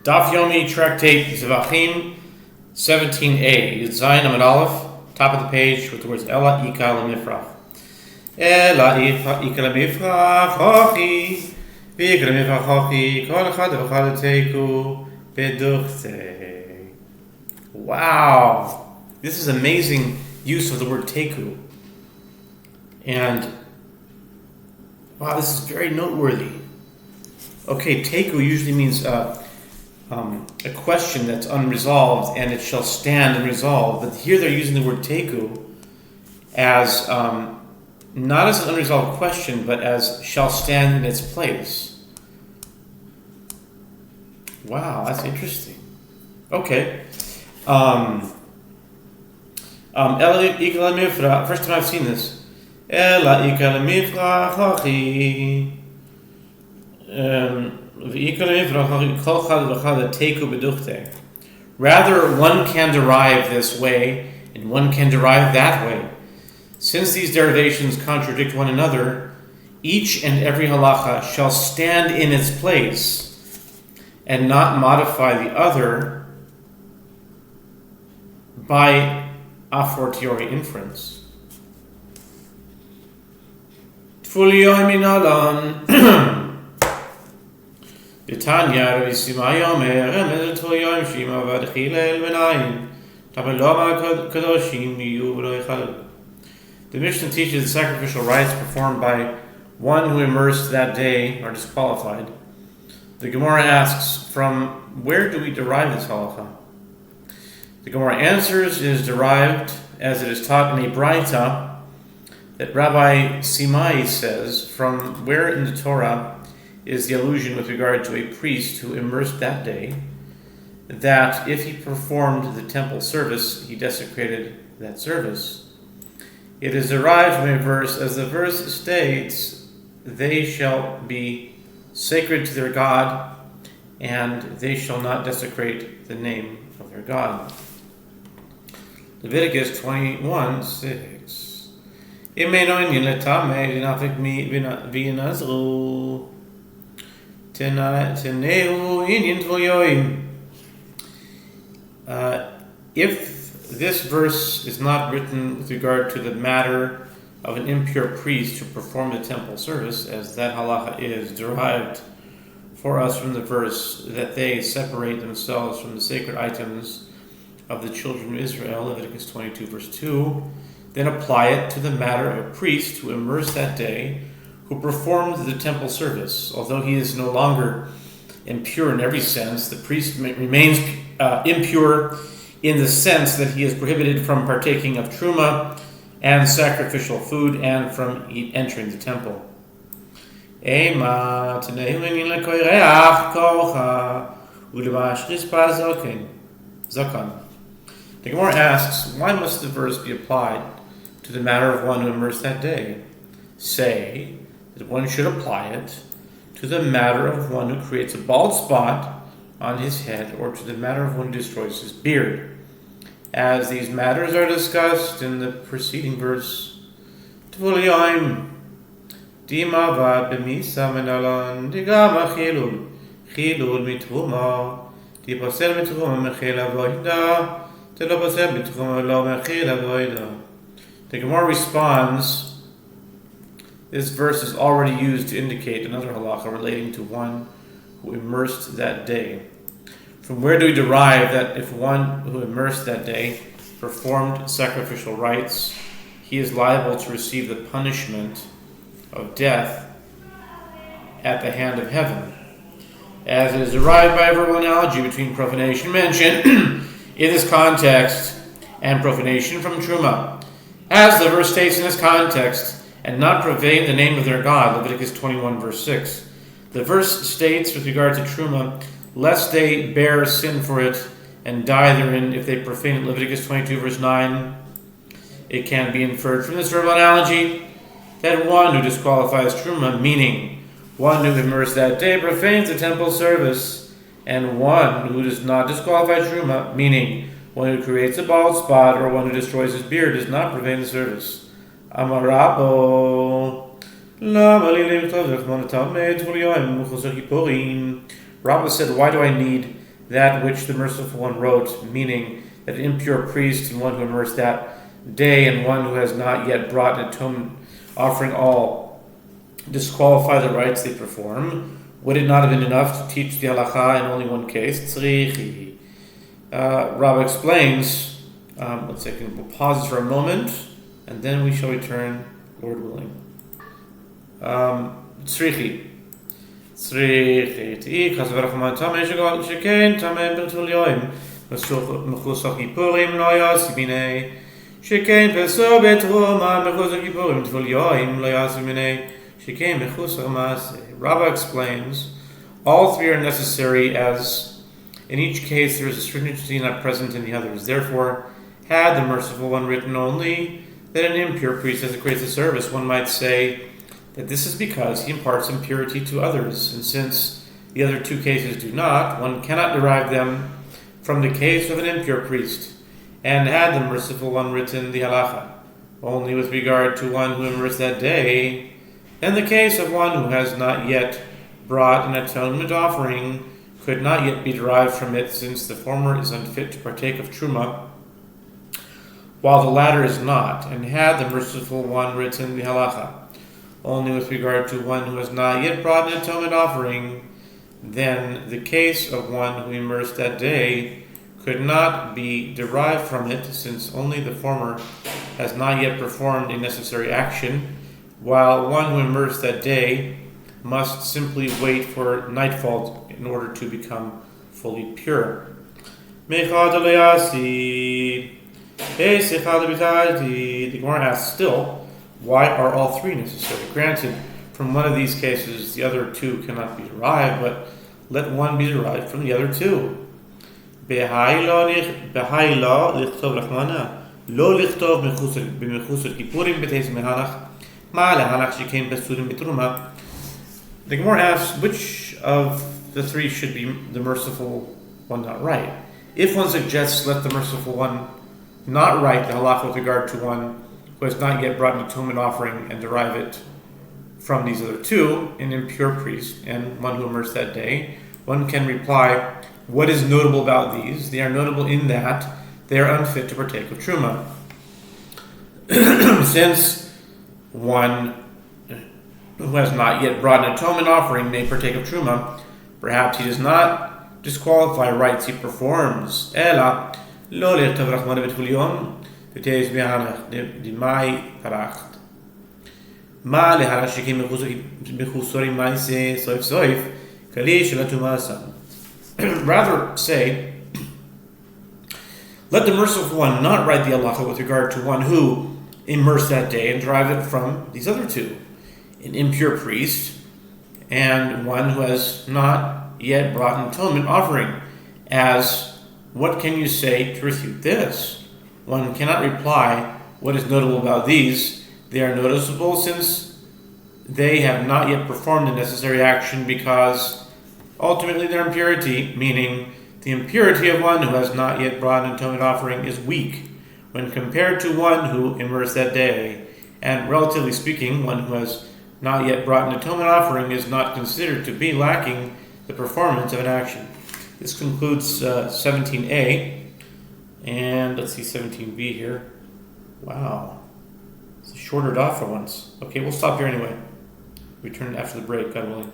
Daf Yomi Tractate Zevachim 17a. Zayin Amud Aleph, top of the page with the words Ela Ika Lemifrach. Ela Ika Lemifrach Hochi V'Ika Lemifrach Hochi Kol Echad V'Echad Teiku Beduchte. Wow, this is amazing use of the word Teiku. And wow, this is very noteworthy. Okay, Teiku usually means a question that's unresolved, and it shall stand unresolved. But here they're using the word Teiku as not as an unresolved question, but as shall stand in its place. Wow, that's interesting. Okay. First time I've seen this. Rather, one can derive this way and one can derive that way. Since these derivations contradict one another, each and every halacha shall stand in its place and not modify the other by a fortiori inference. B'tanya Rabbi Simai Omer Remez Tvoyoim Shima V'Adchilel V'Nayin Tamaloma Kadoshim Yu V'Lo Echalel. The Mishnah teaches the sacrificial rites performed by one who immersed that day are disqualified. The Gemara asks, from where do we derive this halacha? The Gemara answers, it is derived as it is taught in a Braita that Rabbi Simai says, from where in the Torah is the allusion with regard to a priest who immersed that day, that if he performed the temple service, he desecrated that service. It is derived from a verse, as the verse states, they shall be sacred to their God, and they shall not desecrate the name of their God. Leviticus 21:6. If this verse is not written with regard to the matter of an impure priest who performed the temple service, as that halacha is derived for us from the verse that they separate themselves from the sacred items of the children of Israel, Leviticus 22 verse 2, then apply it to the matter of a priest who immersed that day, who performed the temple service. Although he is no longer impure in every sense, the priest remains impure in the sense that he is prohibited from partaking of truma and sacrificial food and from entering the temple. The Gemara asks, why must the verse be applied to the matter of one who immersed that day? Say that one should apply it to the matter of one who creates a bald spot on his head, or to the matter of one who destroys his beard, as these matters are discussed in the preceding verse. Tvuliyim dimavad b'misa menalan digama chilul mitruma dipasel mitruma mechel avoida telo pasel mitruma lo mechel avoida. The Gemara responds, this verse is already used to indicate another halacha relating to one who immersed that day. From where do we derive that if one who immersed that day performed sacrificial rites, he is liable to receive the punishment of death at the hand of heaven? As it is derived by a verbal analogy between profanation mentioned in this context and profanation from truma. As the verse states in this context, and not profane the name of their God, Leviticus 21 verse 6. The verse states with regard to truma, lest they bear sin for it and die therein if they profane it, Leviticus 22 verse 9. It can be inferred from this verbal analogy that one who disqualifies truma, meaning one who immersed that day, profanes the temple service, and one who does not disqualify truma, meaning one who creates a bald spot or one who destroys his beard, does not profane the service. Amarabo Rabba said, why do I need that which the Merciful One wrote, meaning that an impure priest and one who immersed that day and one who has not yet brought an atonement offering all disqualify the rites they perform. Would it not have been enough to teach the halacha in only one case? Tzrichi. Rabbi explains, we'll pause for a moment, and then we shall return, Lord willing. Tzrichi. Tzrichi. Chas v'rachman tameh sheken tameh b'tul yoim. Mechusach kipurim lo yasi minei. Sheken peso betruma mechusach kipurim b'tul yoim lo yasi minei. Sheken mechusach maaseh. Rabbi explains, all three are necessary, as in each case there is a stringency not present in the others. Therefore, had the Merciful One written only that an impure priest desecrates the service, one might say that this is because he imparts impurity to others. And since the other two cases do not, one cannot derive them from the case of an impure priest. And had the Merciful One written the halacha only with regard to one who immersed that day, and the case of one who has not yet brought an atonement offering could not yet be derived from it, since the former is unfit to partake of truma, while the latter is not. And had the Merciful One written the halacha only with regard to one who has not yet brought an atonement offering, then the case of one who immersed that day could not be derived from it, since only the former has not yet performed a necessary action, while one who immersed that day must simply wait for nightfall in order to become fully pure. The Gemara asks still, why are all three necessary? Granted, from one of these cases the other two cannot be derived, but let one be derived from the other two. The Gemara asks, which of the three should be the Merciful One not right? If one suggests let the Merciful One not write the halacha with regard to one who has not yet brought an atonement offering and derive it from these other two, an impure priest and one who immersed that day, one can reply, what is notable about these? They are notable in that they are unfit to partake of truma. Since one who has not yet brought an atonement offering may partake of truma, perhaps he does not disqualify rites he performs. Ela lo lechtav rachmana b'tul yom v'teis mehanach d'mai paracht. Ma leharach shekim mechusori ma'aseh soif soif kali shelatuma asam. Rather say, let the Merciful One not write the halacha with regard to one who immersed that day and derive it from these other two, an impure priest and one who has not yet brought an atonement offering. As, what can you say to refute this? One cannot reply, what is notable about these? They are noticeable since they have not yet performed the necessary action, because ultimately their impurity, meaning the impurity of one who has not yet brought an atonement offering, is weak when compared to one who immersed that day. And relatively speaking, one who has not yet brought an atonement offering is not considered to be lacking the performance of an action. This concludes 17a, and let's see 17b here. Wow, it's a shorter daf for once. Okay, we'll stop here anyway. Return after the break, God willing.